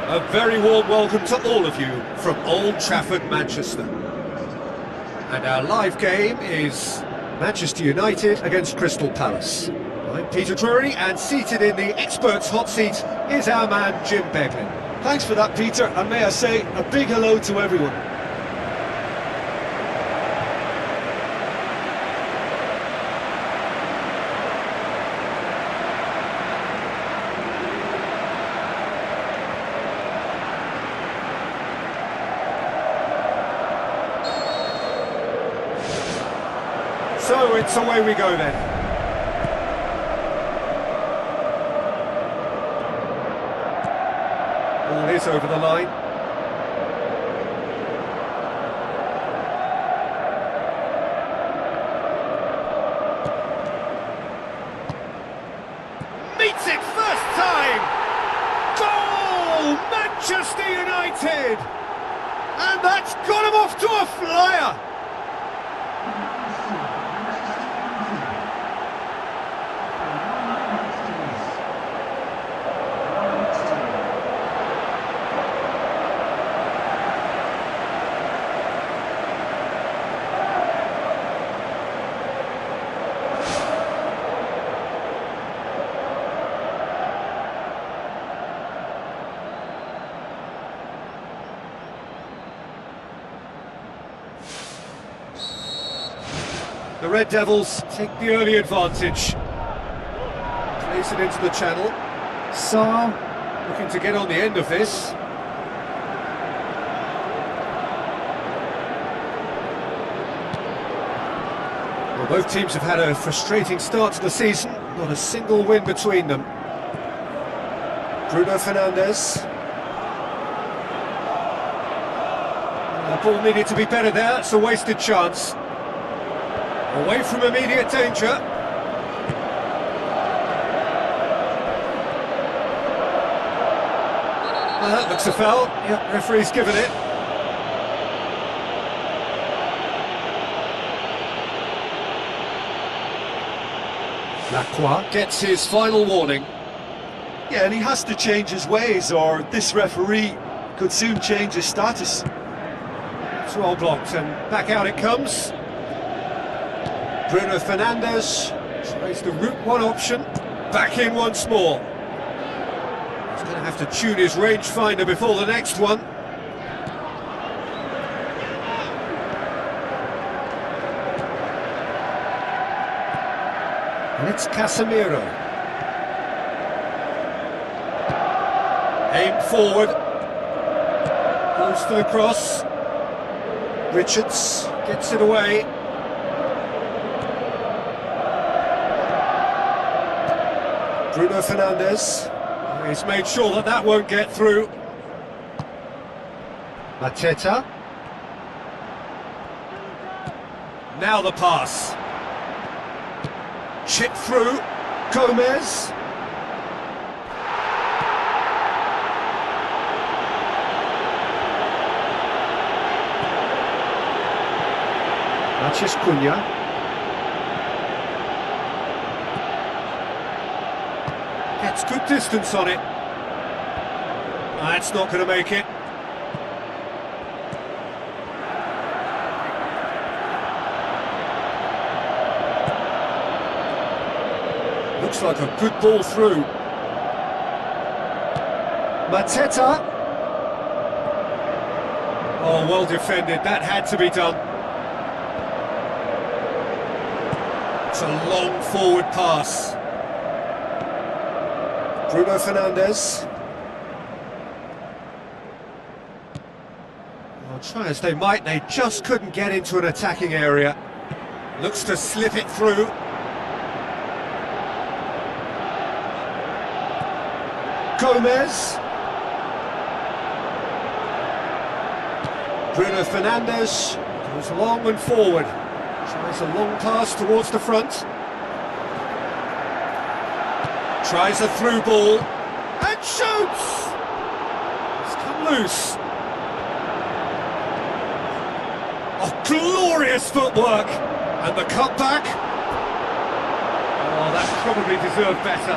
A very warm welcome to all of you from Old Trafford, Manchester. And our live game is Manchester United against Crystal Palace. I'm Peter Drury, and seated in the experts' hot seat is our man Jim Beglin. Thanks for that, Peter, and may I say a big hello to everyone. So it's away we go then. Ball is over the line. Meets it first time! Goal! Manchester United! And that's got him off to a flyer! The Red Devils take the early advantage. Plays it into the channel. Sarr looking to get on the end of this. Well, both teams have had a frustrating start to the season. Not a single win between them. Bruno Fernandes. The ball needed to be better there. It's a wasted chance. Away from immediate danger. That looks a foul. Yep, referee's given it. Lacroix gets his final warning. Yeah, and he has to change his ways, or this referee could soon change his status. It's well blocked, and back out it comes. Bruno Fernandes tries the route one option, back in once more. He's going to have to tune his rangefinder before the next one. And it's Casemiro. Aimed forward. Goes to the cross. Richards gets it away. Bruno Fernandes, he's made sure that that won't get through. Mateta. Now the pass. Chip through. Gomez. Mathias Cunha. Gets good distance on it. That's not going to make it. Looks like a good ball through. Mateta. Oh, well defended. That had to be done. It's a long forward pass. Bruno Fernandes. Well, try as they might, they just couldn't get into an attacking area. Looks to slip it through. Gomez. Bruno Fernandes goes long and forward. Tries a long pass towards the front. Tries a through ball and shoots! It's come loose. Oh, glorious footwork! And the cutback. Oh, that probably deserved better.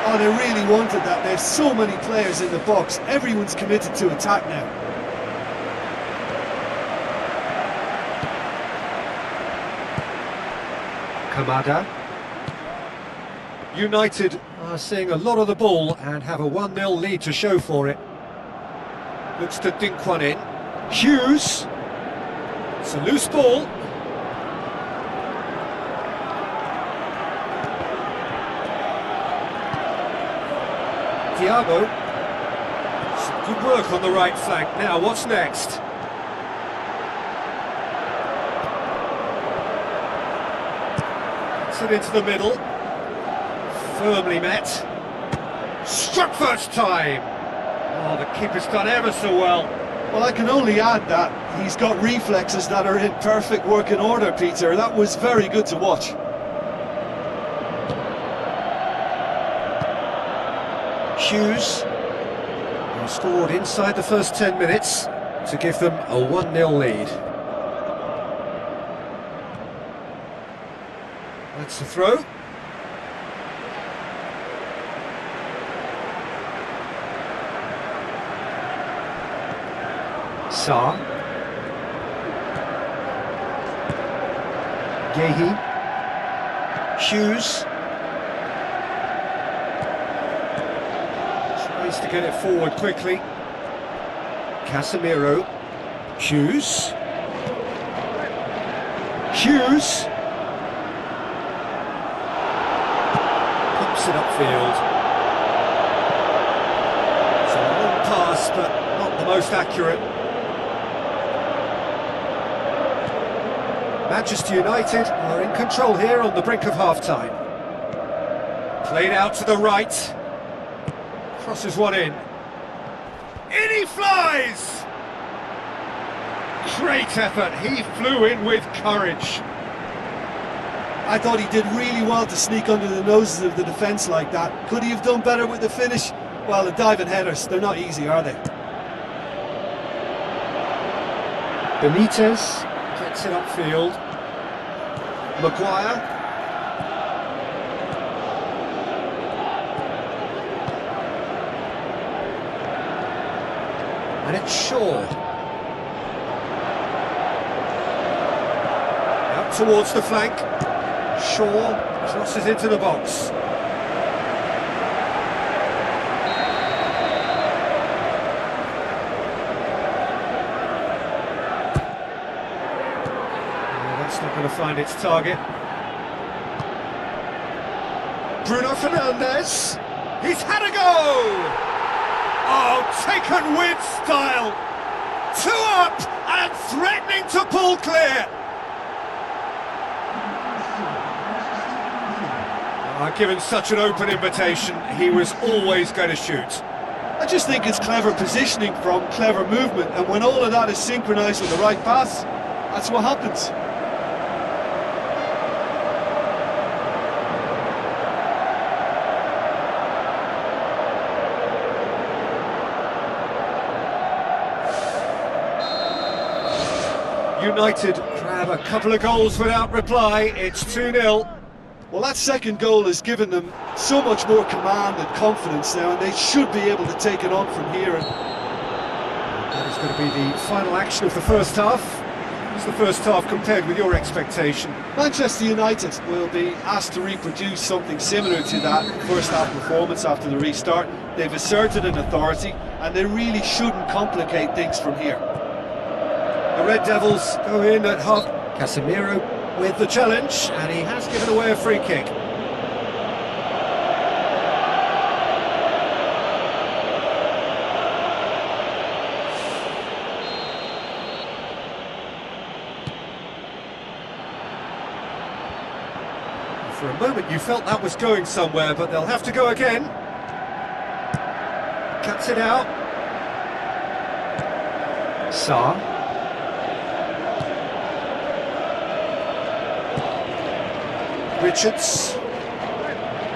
Oh, they really wanted that. There's so many players in the box. Everyone's committed to attack now. Kamada. United are seeing a lot of the ball and have a 1-0 lead to show for it. Looks to dink one in. Hughes. It's a loose ball. Thiago. Some good work on the right flank. Now, what's next? Gets it into the middle. Firmly met. Struck first time. Oh, the keeper's done ever so well. Well, I can only add that he's got reflexes that are in perfect working order, Peter. That was very good to watch. Hughes, who scored inside the first 10 minutes to give them a 1-0 lead. That's the throw. Sarr. Gehi. Hughes. Tries to get it forward quickly. Casemiro. Hughes. Hughes. Pumps it upfield. It's a long pass, but not the most accurate. Manchester United are in control here on the brink of half-time. Played out to the right. Crosses one in. In he flies! Great effort, he flew in with courage. I thought he did really well to sneak under the noses of the defence like that. Could he have done better with the finish? Well, the diving headers, they're not easy, are they? Benitez gets it upfield. Maguire. And it's Shaw. Out towards the flank. Shaw crosses into the box. That's not going to find its target. Bruno Fernandes. He's had a go! Oh, taken with style. 2 up and threatening to pull clear. Given such an open invitation, he was always going to shoot. I just think it's clever positioning from clever movement, and when all of that is synchronised with the right pass, that's what happens. United grab a couple of goals without reply. It's 2-0. Well, that second goal has given them so much more command and confidence now, and they should be able to take it on from here. And that is going to be the final action of the first half. How's the first half compared with your expectation? Manchester United will be asked to reproduce something similar to that first half performance after the restart. They've asserted an authority, and they really shouldn't complicate things from here. The Red Devils go in at half. Casemiro with the challenge, and he has given away a free kick. For a moment you felt that was going somewhere, but they'll have to go again. Cuts it out. Sa. Richards.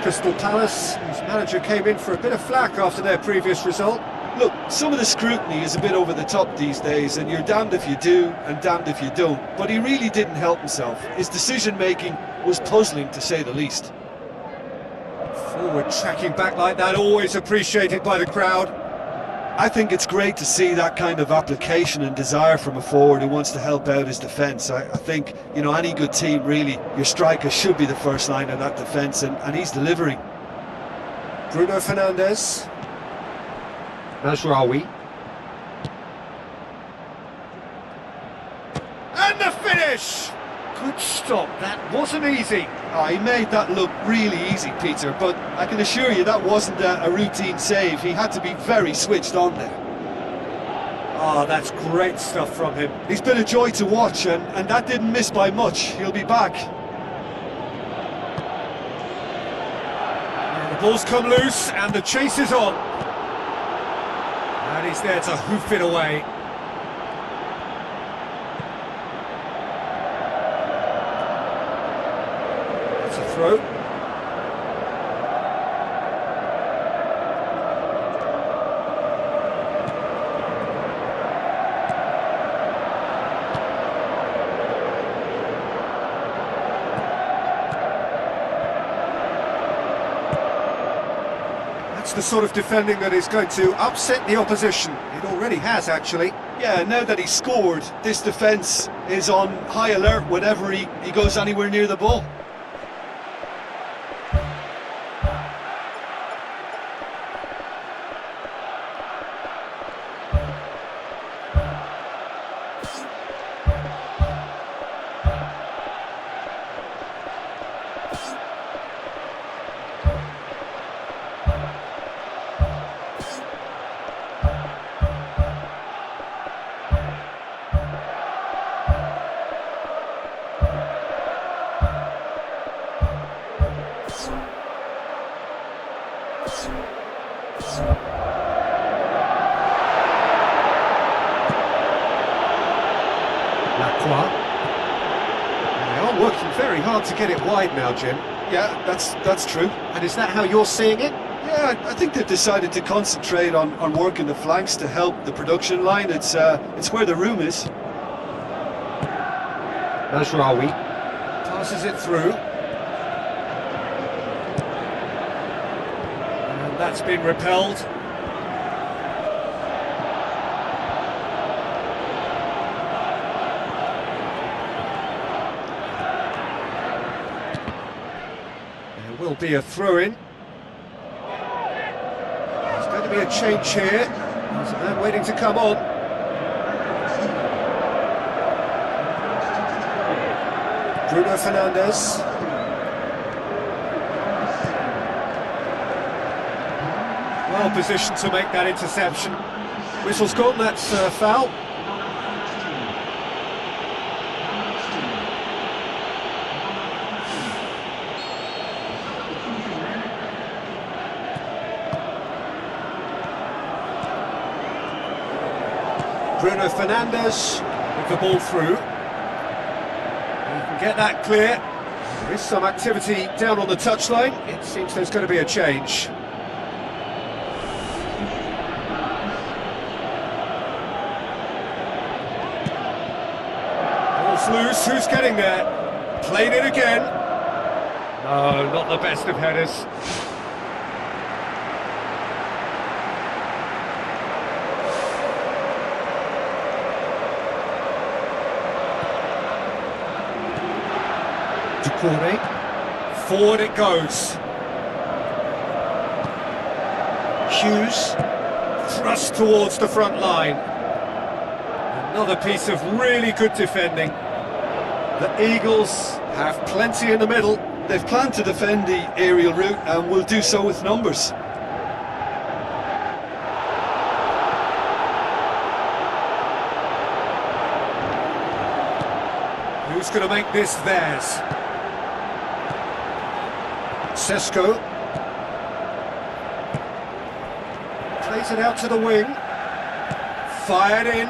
Crystal Palace, whose manager came in for a bit of flack after their previous result. Look, some of the scrutiny is a bit over the top these days, and you're damned if you do and damned if you don't. But he really didn't help himself. His decision-making was puzzling, to say the least. Forward tracking back like that, always appreciated by the crowd. I think it's great to see that kind of application and desire from a forward who wants to help out his defence. I think, you know, any good team, really, your striker should be the first line of that defence, and he's delivering. Bruno Fernandes. Najraoui. And the finish! Good stop, that wasn't easy. Oh, he made that look really easy, Peter, but I can assure you that wasn't a routine save. He had to be very switched on there. Oh, that's great stuff from him. He's been a joy to watch, and that didn't miss by much. He'll be back. And the ball's come loose, and the chase is on. And he's there to hoof it away. It's a throw. That's the sort of defending that is going to upset the opposition. It already has, actually. Yeah, now that he's scored, this defence is on high alert whenever he goes anywhere near the ball. They are working very hard to get it wide now, Jim. Yeah, that's true. And is that how you're seeing it? Yeah, I think they've decided to concentrate on working the flanks to help the production line. It's where the room is. Najraoui passes it through. And that's been repelled. Will be a throw-in. There's going to be a change here. There's a man waiting to come on. Bruno Fernandes. Well positioned to make that interception. Whistle's gone, that's foul. Bruno Fernandes with the ball through. He can get that clear. There is some activity down on the touchline. It seems there's going to be a change. Ball's loose, who's getting there? Played it again. No, not the best of headers. Forward it goes. Hughes thrust towards the front line. Another piece of really good defending. The Eagles have plenty in the middle. They've planned to defend the aerial route and will do so with numbers. Who's going to make this theirs? Sesko plays it out to the wing. Fired in.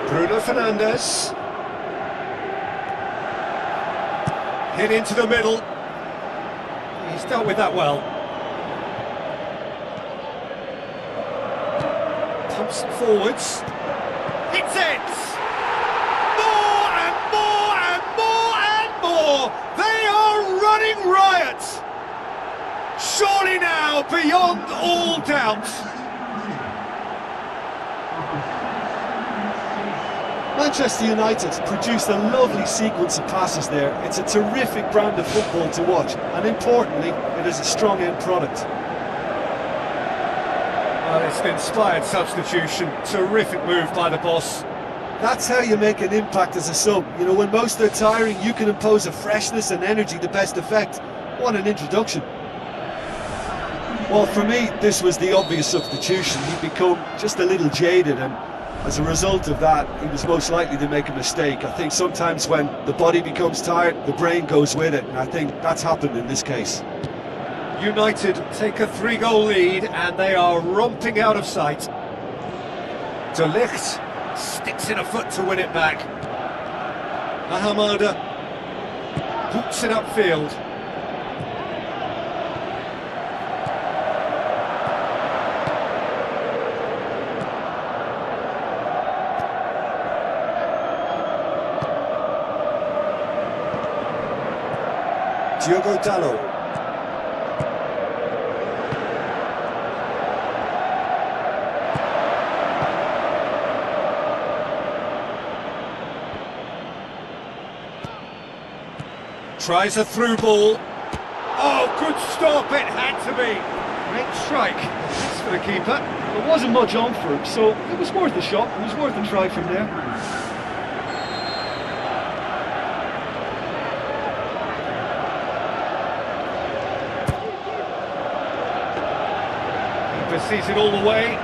Bruno Fernandes. Hit into the middle. He's dealt with that well. Pumps it forwards. Hits it! More and more and more and more! They are running riot! Surely now, beyond all doubt. Manchester United produced a lovely sequence of passes there. It's a terrific brand of football to watch, and importantly, it is a strong end product. Well, it's an inspired substitution. Terrific move by the boss. That's how you make an impact as a sub. You know, when most are tiring, you can impose a freshness and energy to best effect. What an introduction. Well, for me, this was the obvious substitution. He'd become just a little jaded, and as a result of that, he was most likely to make a mistake. I think sometimes when the body becomes tired, the brain goes with it, and I think that's happened in this case. United take a 3-goal lead, and they are romping out of sight. De Ligt sticks in a foot to win it back. Ahamada boots it upfield. Diogo Dalot. Tries a through ball. Oh, good stop, it had to be. Great strike. That's for the keeper. There wasn't much on for him, so it was worth a shot. It was worth a try from there. Sees it all the way.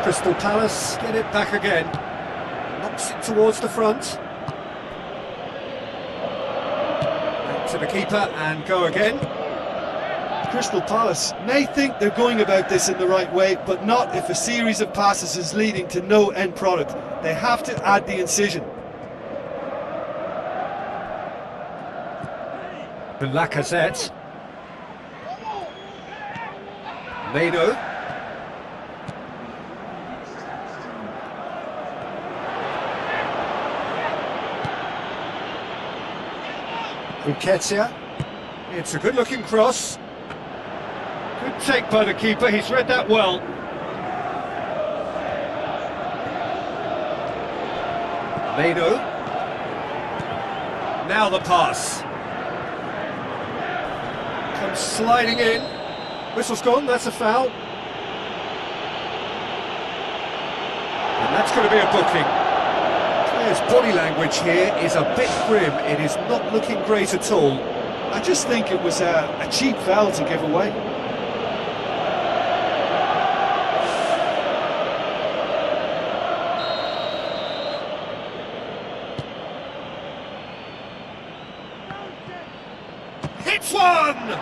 Crystal Palace get it back again. Knocks it towards the front. Back to the keeper and go again. Crystal Palace may think they're going about this in the right way, but not if a series of passes is leading to no end product. They have to add the incision. Lacazette. Meno. Nketiah. It's a good-looking cross. Good take by the keeper, he's read that well. Meno. Now the pass. Comes sliding in. Whistle's gone, that's a foul. And that's going to be a booking. Players' body language here is a bit grim. It is not looking great at all. I just think it was a cheap foul to give away. Hits one!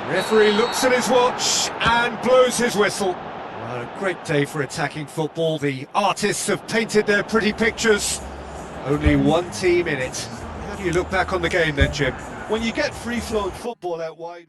Referee looks at his watch and blows his whistle. Well, a great day for attacking football. The artists have painted their pretty pictures. Only one team in it. How do you look back on the game then, Jim? When you get free-flowing football out wide...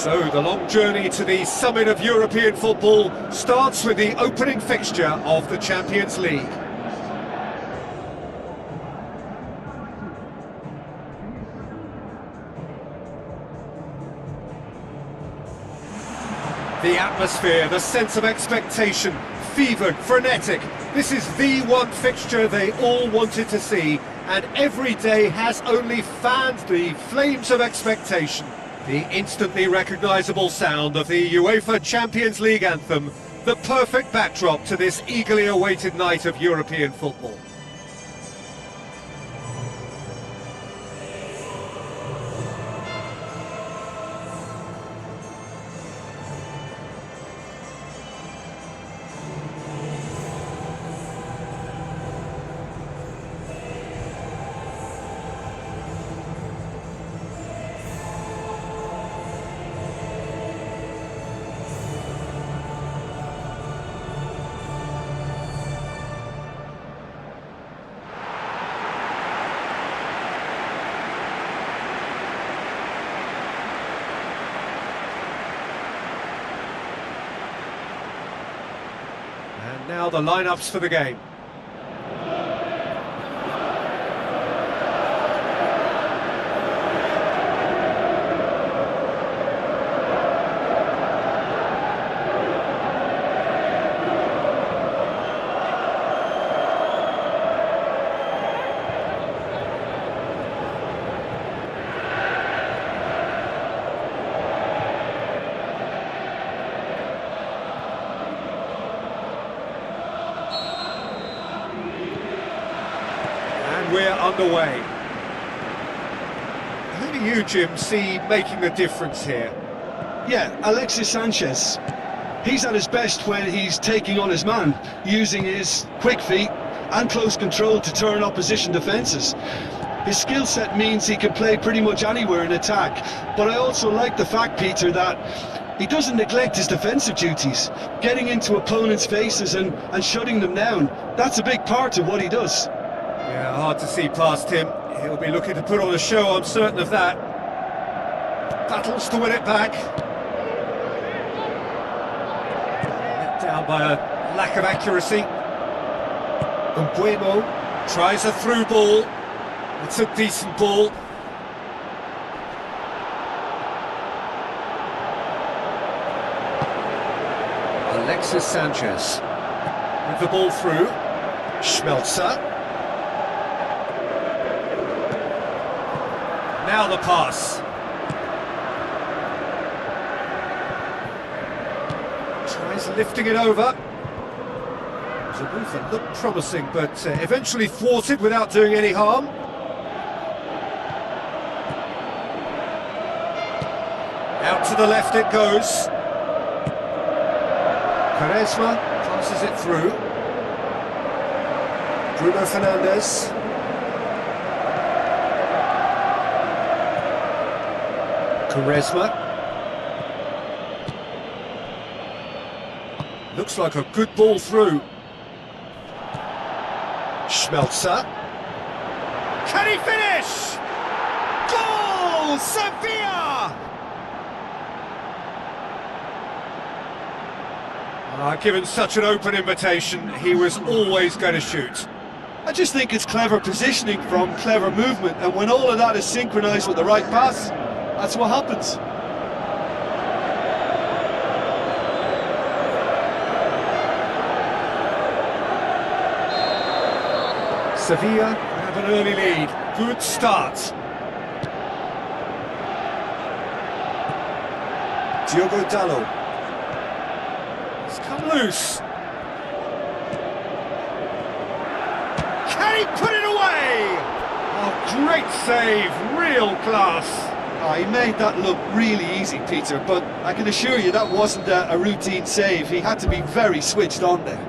So the long journey to the summit of European football starts with the opening fixture of the Champions League. The atmosphere, the sense of expectation, fevered, frenetic. This is the one fixture they all wanted to see, and every day has only fanned the flames of expectation. The instantly recognisable sound of the UEFA Champions League anthem, the perfect backdrop to this eagerly awaited night of European football. Now the lineups for the game. We're underway. Who do you, Jim, see making the difference here? Yeah, Alexis Sanchez. He's at his best when he's taking on his man, using his quick feet and close control to turn opposition defences. His skill set means he can play pretty much anywhere in attack, but I also like the fact, Peter, that he doesn't neglect his defensive duties. Getting into opponents' faces and shutting them down, that's a big part of what he does. Yeah, hard to see past him. He'll be looking to put on a show, I'm certain of that. Battles to win it back. Let down by a lack of accuracy. Umbuemo tries a through ball. It's a decent ball. Alexis Sanchez with the ball through. Schmelzer. Now the pass. Tries lifting it over. It was a move that looked promising, but eventually thwarted without doing any harm. Out to the left it goes. Quaresma passes it through. Bruno Fernandes. Quaresma. Looks like a good ball through. Schmelzer. Can he finish? Goal! Sevilla! Given such an open invitation, he was always going to shoot. I just think it's clever positioning from clever movement, and when all of that is synchronised with the right pass, that's what happens. Sevilla have an early lead. Good start. Diogo Dalot. It's come loose. Can he put it away? Oh, great save. Real class. Oh, he made that look really easy, Peter, but I can assure you that wasn't a routine save. He had to be very switched on there.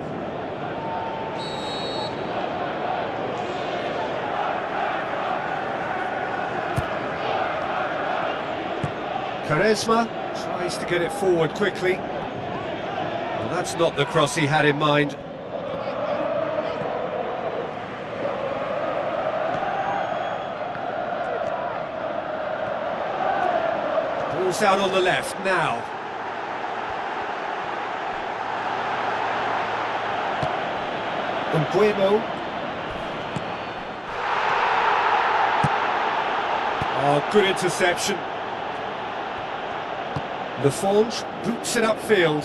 Quaresma tries to get it forward quickly. Well, that's not the cross he had in mind. Ball's out on the left now. Umbuemo. Oh, good interception. Laforge boots it upfield.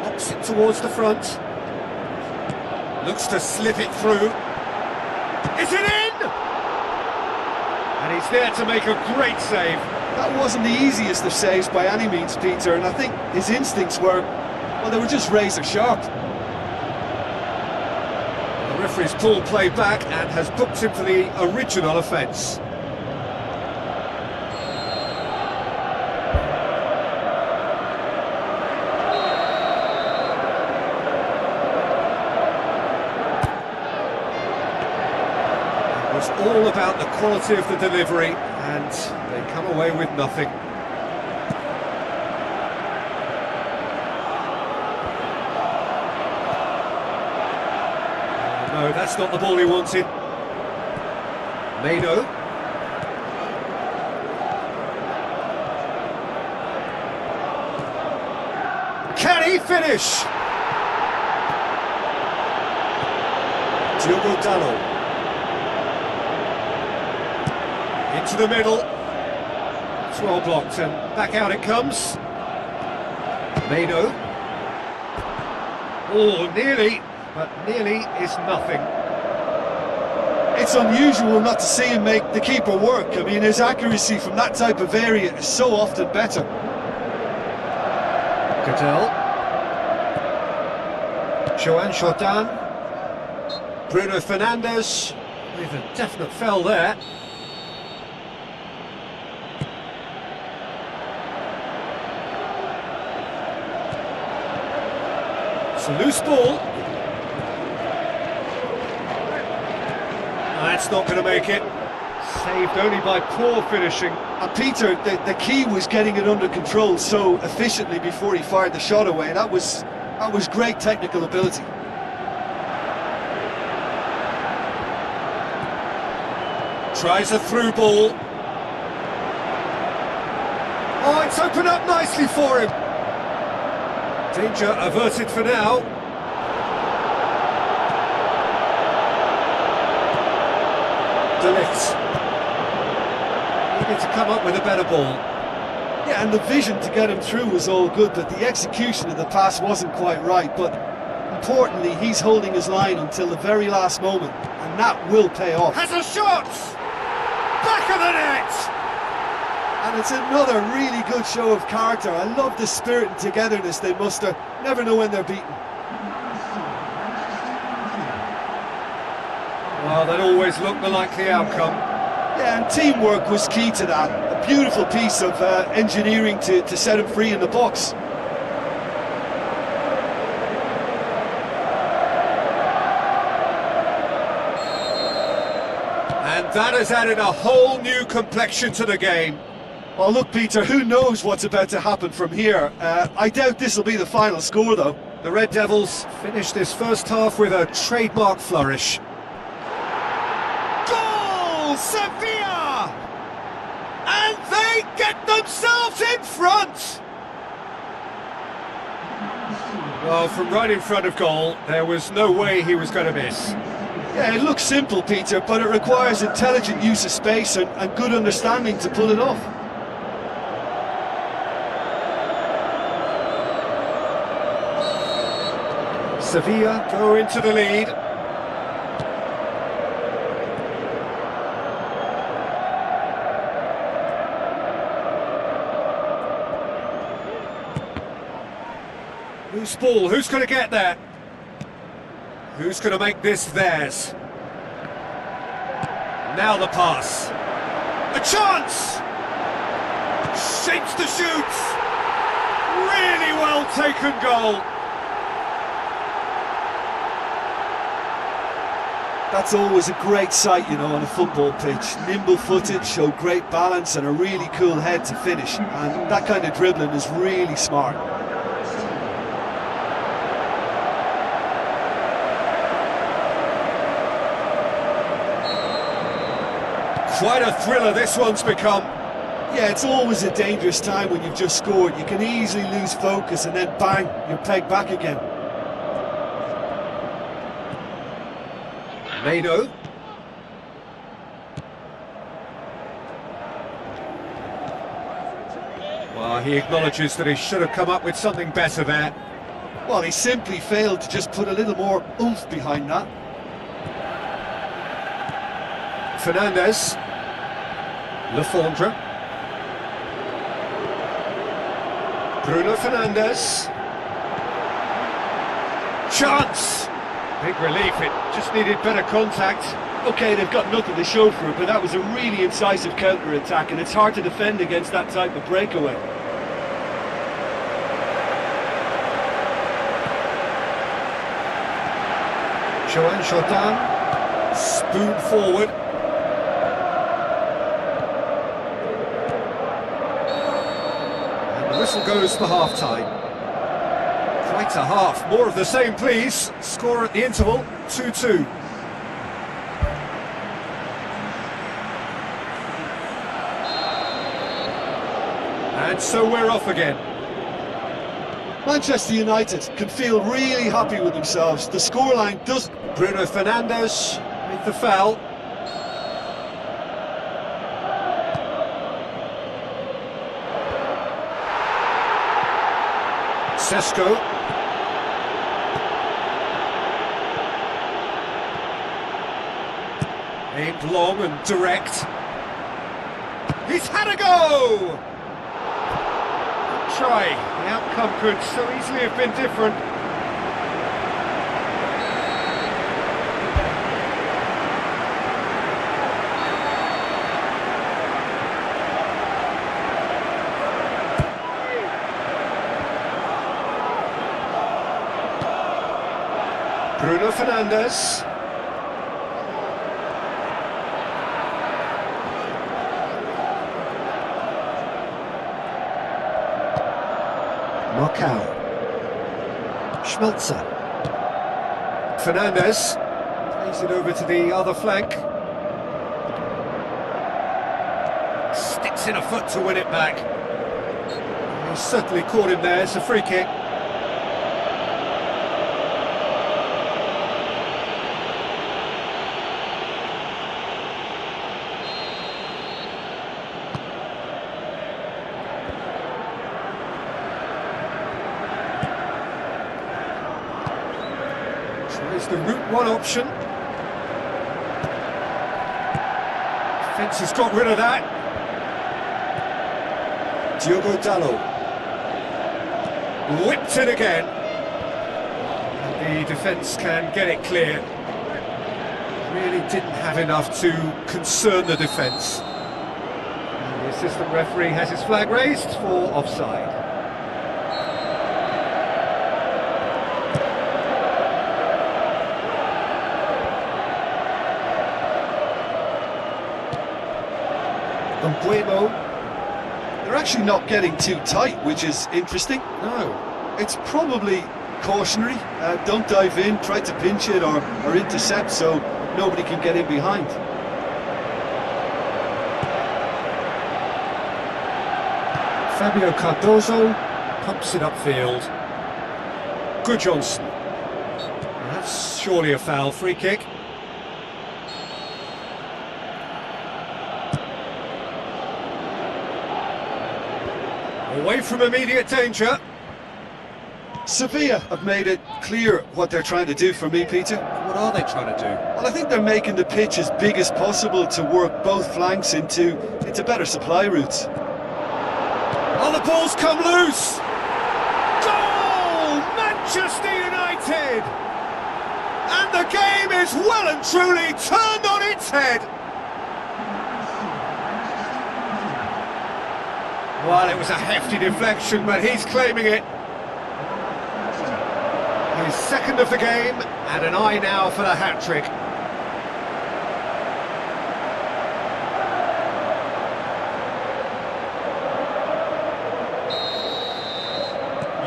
Knocks it towards the front. Looks to slip it through. Is it in? And he's there to make a great save. That wasn't the easiest of saves by any means, Peter, and I think his instincts were, well, they were just razor sharp. The referee's pulled play back and has booked him for the original offence. It's all about the quality of the delivery, and they come away with nothing. No, that's not the ball he wanted. Mano. Can he finish? Diogo Dallo. Into the middle. It's well blocked and back out it comes. Mano. Oh, nearly, but nearly is nothing. It's unusual not to see him make the keeper work. I mean, his accuracy from that type of area is so often better. Cadell. Joan Jordan. Bruno Fernandes. With a definite foul there. It's a loose ball. That's not going to make it. Saved only by poor finishing. Peter, the key was getting it under control so efficiently before he fired the shot away. That was great technical ability. Tries a through ball. Oh, it's opened up nicely for him. Danger averted for now. De Ligt. Needed to come up with a better ball. Yeah, and the vision to get him through was all good, but the execution of the pass wasn't quite right. But importantly, he's holding his line until the very last moment, and that will pay off. Has a shot! Back of the net! And it's another really good show of character. I love the spirit and togetherness they muster. Never know when they're beaten. Well, that always looked the likely outcome. Yeah, and teamwork was key to that. A beautiful piece of engineering to set him free in the box. And that has added a whole new complexion to the game. Well, look, Peter, who knows what's about to happen from here? I doubt this will be the final score, though. The Red Devils finished this first half with a trademark flourish. Goal! Sevilla! And they get themselves in front! Well, from right in front of goal, there was no way he was going to miss. Yeah, it looks simple, Peter, but it requires intelligent use of space and good understanding to pull it off. Sevilla go into the lead. Loose ball, who's going to get there? Who's going to make this theirs? Now the pass. A chance! Shapes to shoot! Really well taken goal. That's always a great sight, you know, on a football pitch. Nimble-footed, show great balance and a really cool head to finish. And that kind of dribbling is really smart. Quite a thriller this one's become. Yeah, it's always a dangerous time when you've just scored. You can easily lose focus and then bang, you're pegged back again. Mano. Well, he acknowledges that he should have come up with something better there. Well, he simply failed to just put a little more oomph behind that. Fernandes. Lefondre. Bruno Fernandes. Chance! Big relief, it just needed better contact. Okay, they've got nothing to show for it, but that was a really incisive counter-attack, and it's hard to defend against that type of breakaway. Joan Jordan, spoon forward. And the whistle goes for half-time. Quite a half, more of the same please. Score at the interval, 2-2. And so we're off again. Manchester United can feel really happy with themselves. The scoreline does... Bruno Fernandes with the foul. Sesko. Aimed long and direct. He's had a go! Good try. The outcome could so easily have been different. Bruno Fernandes. Marcao. Schmelzer. Fernandes plays it over to the other flank. Sticks in a foot to win it back. He's certainly caught him there. It's a free kick. Tries the route one option. Defence has got rid of that. Diogo Dalot. Whipped it again. And the defence can get it clear. Really didn't have enough to concern the defence. And the assistant referee has his flag raised for offside. Buemo. They're actually not getting too tight, which is interesting. No. It's probably cautionary. Don't dive in, try to pinch it or intercept so nobody can get in behind. Fabio Cardozo pumps it upfield. Good Johnson. That's surely a foul. Free kick. Away from immediate danger. Sevilla have made it clear what they're trying to do for me, Peter. What are they trying to do? Well, I think they're making the pitch as big as possible to work both flanks into better supply routes. Oh, the ball's come loose! Goal! Manchester United! And the game is well and truly turned on its head! Well, it was a hefty deflection, but he's claiming it. His second of the game, and an eye now for the hat-trick.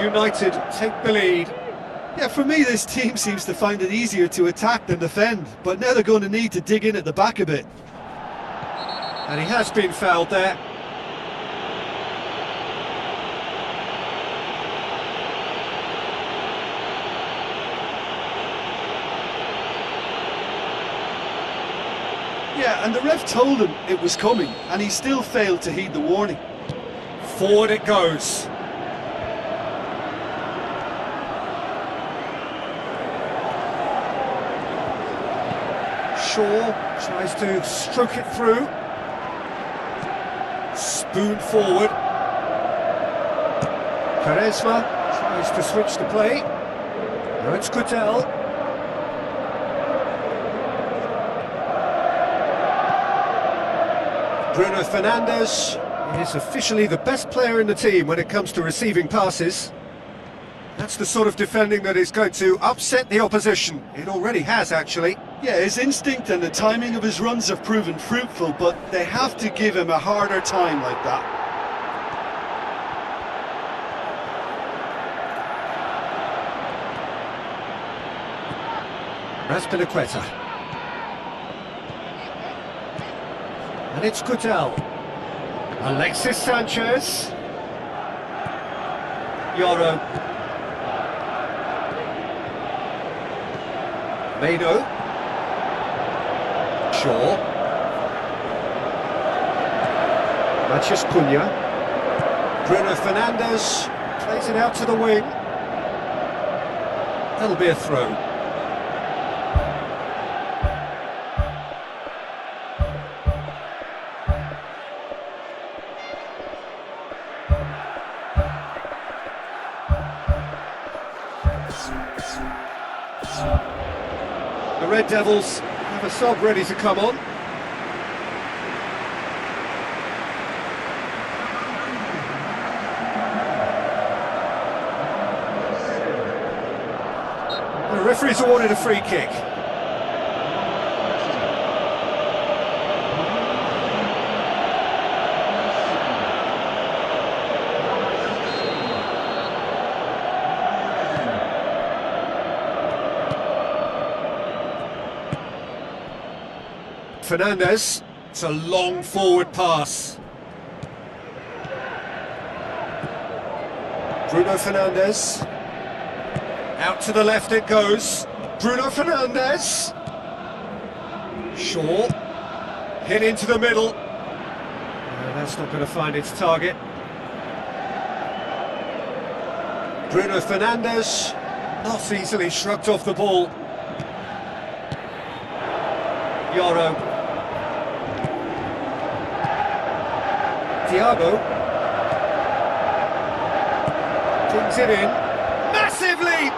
United take the lead. Yeah, for me this team seems to find it easier to attack than defend, but now they're going to need to dig in at the back a bit. And he has been fouled there. Yeah, and the ref told him it was coming, and he still failed to heed the warning. Forward it goes. Shaw tries to stroke it through. Spoon forward. Quaresma tries to switch the play. Now it's Kutel. Bruno Fernandes is officially the best player in the team when it comes to receiving passes. That's the sort of defending that is going to upset the opposition. It already has, actually. Yeah, his instinct and the timing of his runs have proven fruitful, but they have to give him a harder time like that. Raspinaqueta. And it's Kutel. Alexis Sanchez. Yoro. Meno. Shaw. Matias Cunha. Bruno Fernandes plays it out to the wing. That'll be a throw. The Red Devils have a sub ready to come on. The referee's awarded a free kick. Fernandes, it's a long forward pass. Bruno Fernandes, out to the left it goes. Bruno Fernandes, Shaw, hit into the middle. That's not going to find its target. Bruno Fernandes, not easily shrugged off the ball. Yoro. Thiago brings it in. Massive leap!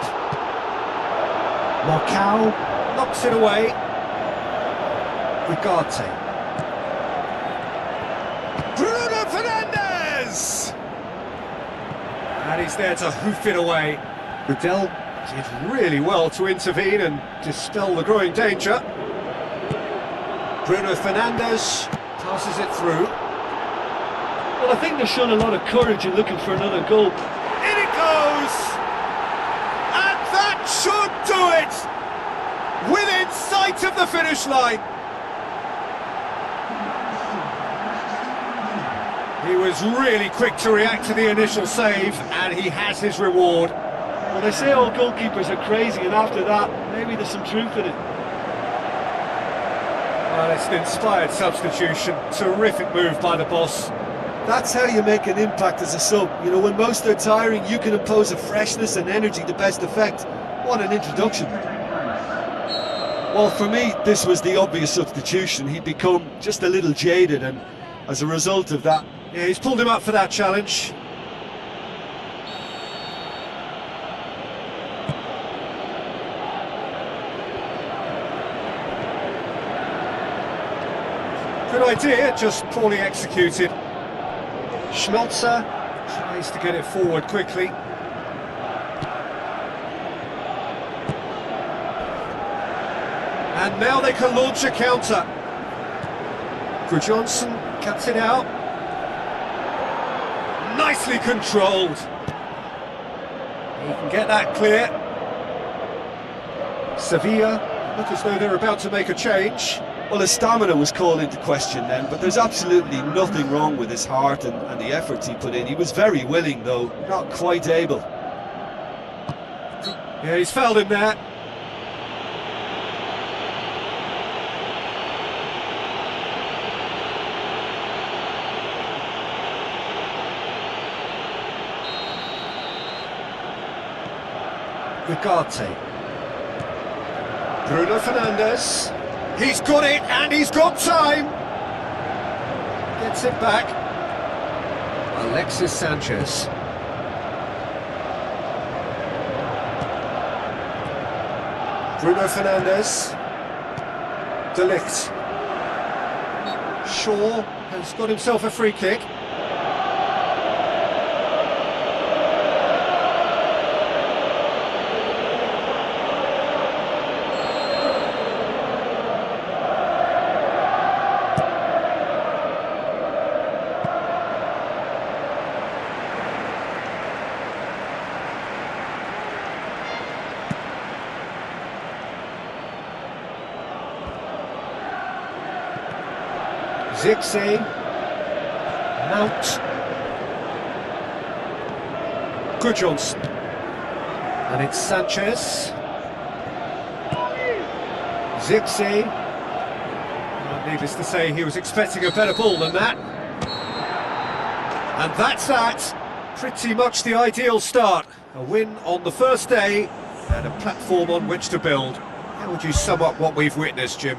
Marcao knocks it away. Ugarte. Bruno Fernandes! And he's there to hoof it away. Rudel did really well to intervene and dispel the growing danger. Bruno Fernandes passes it through. Well, I think they've shown a lot of courage in looking for another goal. In it goes! And that should do it! Within sight of the finish line! He was really quick to react to the initial save, and he has his reward. Well, they say all goalkeepers are crazy, and after that, maybe there's some truth in it. Well, it's an inspired substitution. Terrific move by the boss. That's how you make an impact as a sub. You know, when most are tiring, you can impose a freshness and energy to best effect. What an introduction. Well, for me, this was the obvious substitution. He'd become just a little jaded, and as a result of that... Yeah, he's pulled him up for that challenge. Good idea, just poorly executed. Schmelzer tries to get it forward quickly. And now they can launch a counter. Johnson cuts it out. Nicely controlled. He can get that clear. Sevilla look as though they're about to make a change. Well, his stamina was called into question then, but there's absolutely nothing wrong with his heart and the efforts he put in. He was very willing, though, not quite able. Yeah, he's fouled him there. Ugarte. Bruno Fernandes. He's got it, and he's got time! Gets it back. Alexis Sanchez. Bruno Fernandes. De Ligt. Shaw has got himself a free kick. Zirkzee, Mount, Johnson, and it's Sanchez. Zipsy. Well, needless to say, he was expecting a better ball than that. And that's that. Pretty much the ideal start. A win on the first day and a platform on which to build. How would you sum up what we've witnessed, Jim?